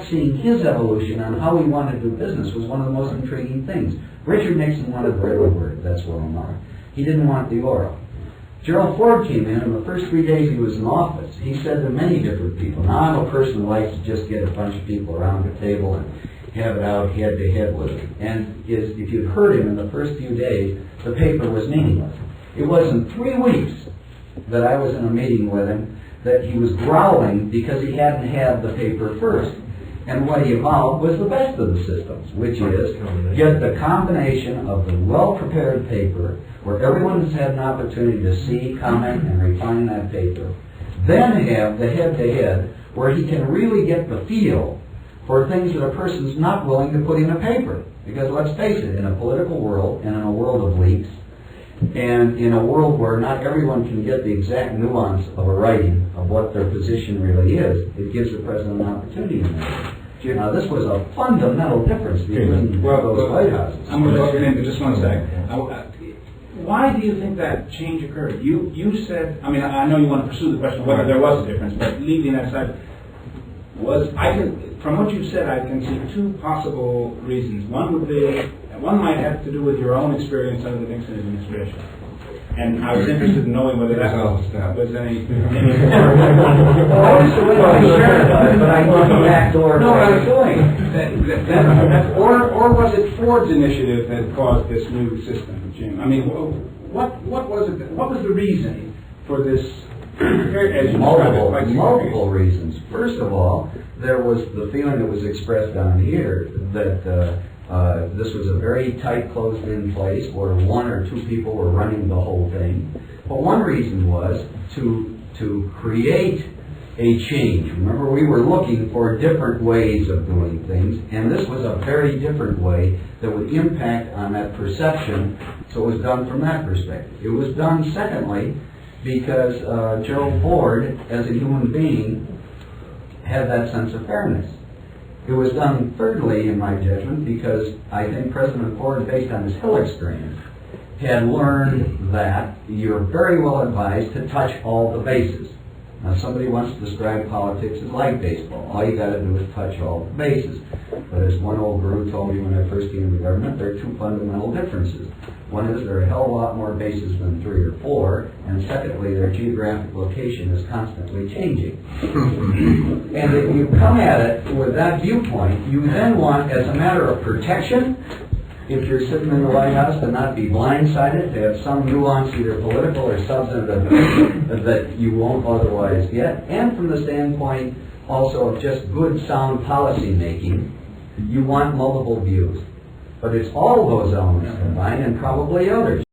seeing his evolution on how he wanted to do business was one of the most intriguing things. Richard Nixon wanted the written word, that's well known. He didn't want the oral. Gerald Ford came in, and the first 3 days he was in office, he said to many different people, now I'm a person who likes to just get a bunch of people around the table and have it out head to head with him. And if you'd heard him in the first few days, the paper was meaningless. It wasn't 3 weeks that I was in a meeting with him that he was growling because he hadn't had the paper first. And what he evolved was the best of the systems, which is get the combination of the well-prepared paper where everyone has had an opportunity to see, comment, and refine that paper. Then have the head-to-head where he can really get the feel for things that a person's not willing to put in a paper. Because let's face it, in a political world and in a world of leaks, and in a world where not everyone can get the exact nuance of a writing of what their position really is, it gives the president an opportunity to make it. Now, this was a fundamental difference between those White Houses. I'm going to go in just one second. Why do you think that change occurred? You said, I mean, I know you want to pursue the question of whether there was a difference, but leaving that aside, from what you said, I can see 2 possible reasons. One might have to do with your own experience under the Nixon administration. And I was interested in knowing whether that was any... But I took the back door. No, I was doing. Or was it Ford's initiative that caused this new system, Jim? I mean, what was it? What was the reason for this? Multiple reasons. First of all, there was the feeling that was expressed down here that this was a very tight, closed-in place where 1 or 2 people were running the whole thing. But one reason was to create a change. Remember, we were looking for different ways of doing things, and this was a very different way that would impact on that perception, so it was done from that perspective. It was done, secondly, because Gerald Ford, as a human being, had that sense of fairness. It was done, thirdly, in my judgment, because I think President Ford, based on his Hill experience, had learned that you're very well advised to touch all the bases. Now, somebody once described politics as like baseball. All you got to do is touch all the bases. But as one old guru told me when I first came into government, there are 2 fundamental differences. One is there are a hell of a lot more bases than 3 or 4, and secondly, their geographic location is constantly changing. And if you come at it with that viewpoint, you then want, as a matter of protection, if you're sitting in the White House, to not be blindsided, to have some nuance, either political or substantive, that you won't otherwise get, and from the standpoint also of just good, sound policy making, you want multiple views. But it's all those elements combined, and probably others.